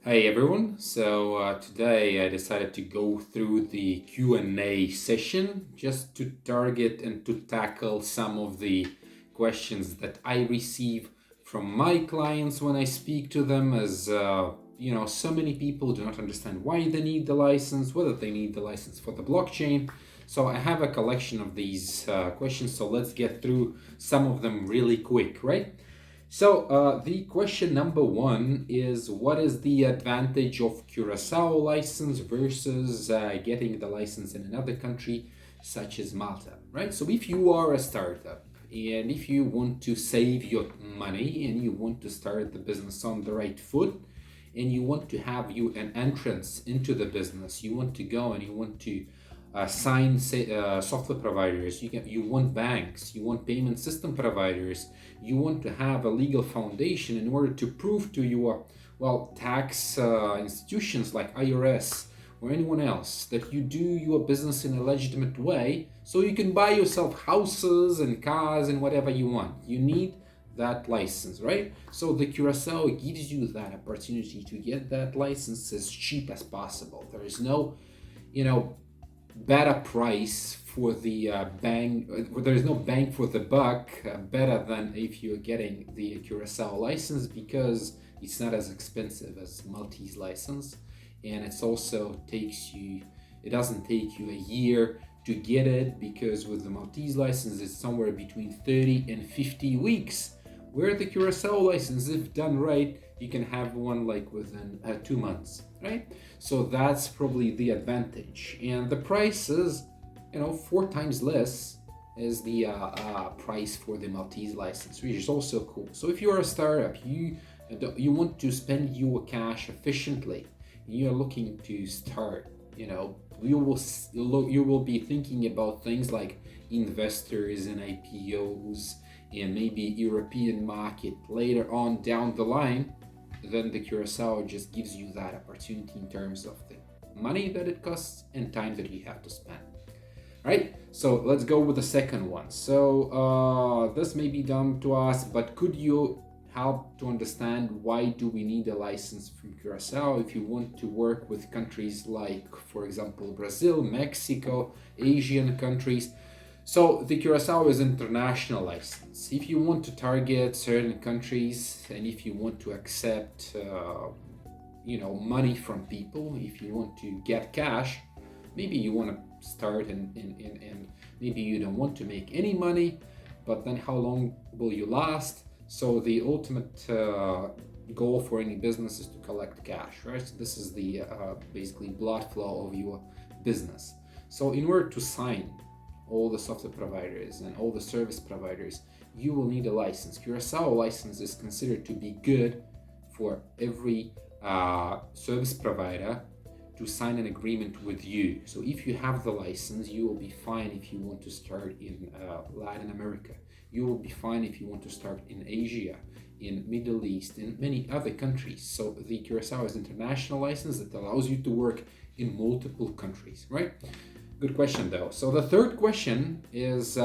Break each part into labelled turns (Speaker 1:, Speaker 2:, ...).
Speaker 1: Hey everyone. Today I decided to go through the Q&A session just to target and to tackle some of the questions that I receive from my clients when I speak to them as so many people do not understand why they need the license, whether they need the license for the blockchain. So I have a collection of these questions, so let's get through some of them really quick, right? The question number one is, what is the advantage of Curacao license versus getting the license in another country such as Malta, right? So if you are a startup and if you want to save your money and you want to start the business on the right foot and you want to have you an entrance into the business, you want to go and you want to sign software providers, you want banks, you want payment system providers, you want to have a legal foundation in order to prove to your tax institutions like IRS or anyone else that you do your business in a legitimate way, so you can buy yourself houses and cars and whatever you want. You need that license, right? So the Curacao gives you that opportunity to get that license as cheap as possible. There is no, you know, better price for the bang. There is no bang for the buck better than if you're getting the Curacao license, because it's not as expensive as Maltese license, and it's also takes you. It doesn't take you a year to get it, because with the Maltese license it's somewhere between 30 and 50 weeks, where the Curacao license, if done right, you can have one like within 2 months, right? So that's probably the advantage. And the price is, 4 times less is the price for the Maltese license, which is also cool. So if you're a startup, you want to spend your cash efficiently, you're looking to start, you will be thinking about things like investors and IPOs and maybe European market later on down the line. Then the Curacao just gives you that opportunity in terms of the money that it costs and time that you have to spend. Right? So let's go with the second one. This may be dumb to us, but could you help to understand why do we need a license from Curacao if you want to work with countries like, for example, Brazil, Mexico, Asian countries? So the Curacao is international license. If you want to target certain countries and if you want to accept, money from people, if you want to get cash, maybe you want to start and maybe you don't want to make any money, but then how long will you last? So the ultimate goal for any business is to collect cash, right? So this is the basically blood flow of your business. So in order to sign all the software providers and all the service providers, you will need a license. Curacao license is considered to be good for every service provider to sign an agreement with you. So if you have the license, you will be fine if you want to start in Latin America. You will be fine if you want to start in Asia, in Middle East, in many other countries. So the Curacao is international license that allows you to work in multiple countries, right? Good question though. So the third question is,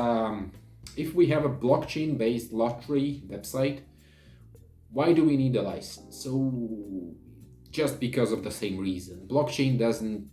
Speaker 1: if we have a blockchain-based lottery website, why do we need a license? So just because of the same reason. Blockchain doesn't,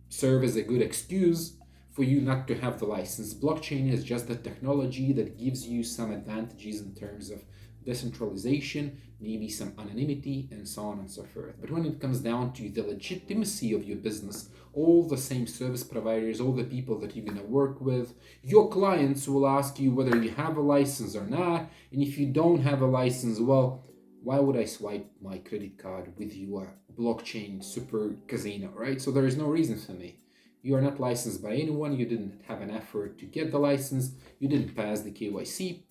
Speaker 1: serve as a good excuse for you not to have the license. Blockchain is just the technology that gives you some advantages in terms of decentralization, maybe some anonymity, and so on and so forth. But when it comes down to the legitimacy of your business, all the same service providers, all the people that you're going to work with, your clients will ask you whether you have a license or not. And if you don't have a license, well, why would I swipe my credit card with your blockchain super casino, right? So there is no reason for me. You are not licensed by anyone. You didn't have an effort to get the license. You didn't pass the KYC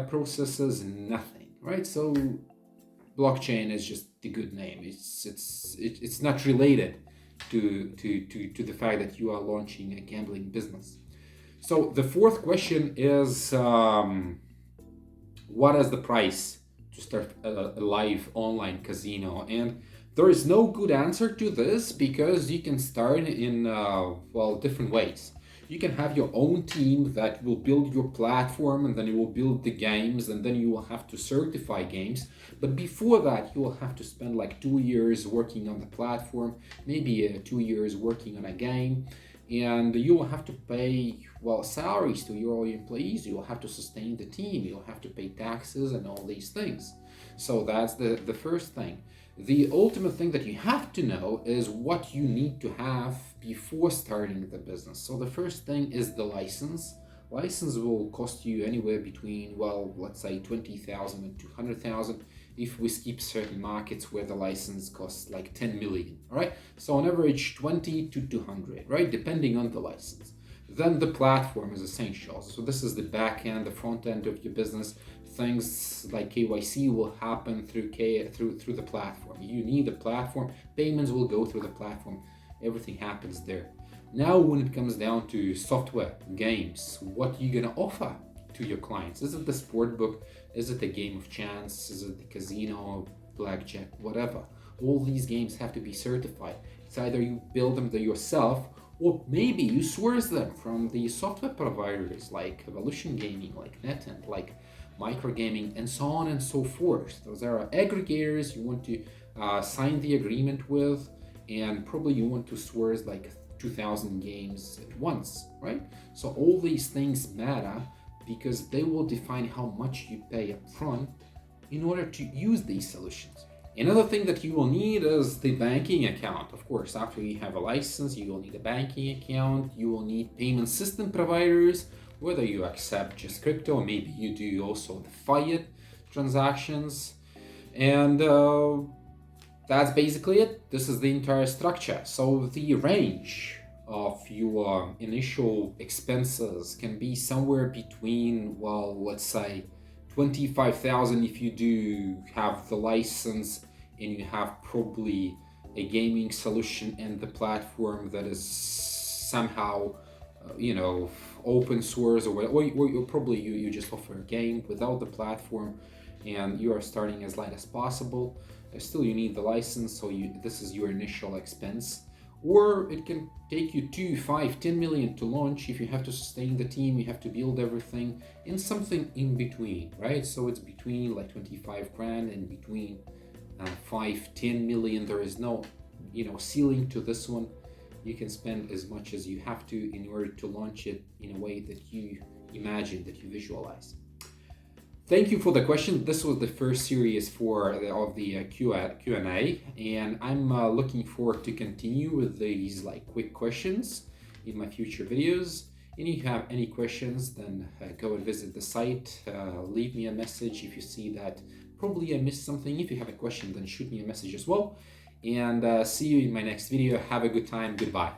Speaker 1: processes, nothing, right? So blockchain is just the good name. It's not related to the fact that you are launching a gambling business. So the fourth question is, what is the price to start a live online casino? And there is no good answer to this, because you can start in different ways. You can have your own team that will build your platform, and then you will build the games, and then you will have to certify games. But before that, you will have to spend like 2 years working on the platform, maybe 2 years working on a game, and you will have to pay, well, salaries to your employees. You will have to sustain the team. You'll have to pay taxes and all these things. So that's the first thing. The ultimate thing that you have to know is what you need to have before starting the business. So the first thing is the license. License will cost you anywhere between, well, let's say 20,000 and 200,000 if we skip certain markets where the license costs like 10 million, all right? So on average 20 to 200, right? Depending on the license. Then the platform is essential. So this is the back end, the front end of your business. Things like KYC will happen through the platform. You need a platform. Payments will go through the platform. Everything happens there. Now, when it comes down to software, games, what are you gonna offer to your clients? Is it the sport book? Is it the game of chance? Is it the casino, blackjack, whatever? All these games have to be certified. It's either you build them yourself, or maybe you source them from the software providers like Evolution Gaming, like NetEnt, like Microgaming, and so on and so forth. Those are aggregators you want to sign the agreement with, and probably you want to source like 2,000 games at once, right? So all these things matter because they will define how much you pay up front in order to use these solutions. Another thing that you will need is the banking account. Of course, after you have a license, you will need a banking account. You will need payment system providers, whether you accept just crypto, or maybe you do also the fiat transactions. And that's basically it. This is the entire structure. So the range of your initial expenses can be somewhere between, well, let's say 25,000 if you do have the license and you have probably a gaming solution and the platform that is somehow open source, or probably you just offer a game without the platform and you are starting as light as possible. Still you need the license, so this is your initial expense. Or it can take you 2, 5, 10 million to launch if you have to sustain the team, you have to build everything, and something in between, right? So it's between like 25 grand and between 5, 10 million. There is no ceiling to this one. You can spend as much as you have to in order to launch it in a way that you imagine, that you visualize. Thank you for the question. This was the first series of the Q&A, and I'm looking forward to continue with these like quick questions in my future videos. And if you have any questions, then go and visit the site. Leave me a message if you see that probably I missed something. If you have a question, then shoot me a message as well. And see you in my next video. Have a good time. Goodbye.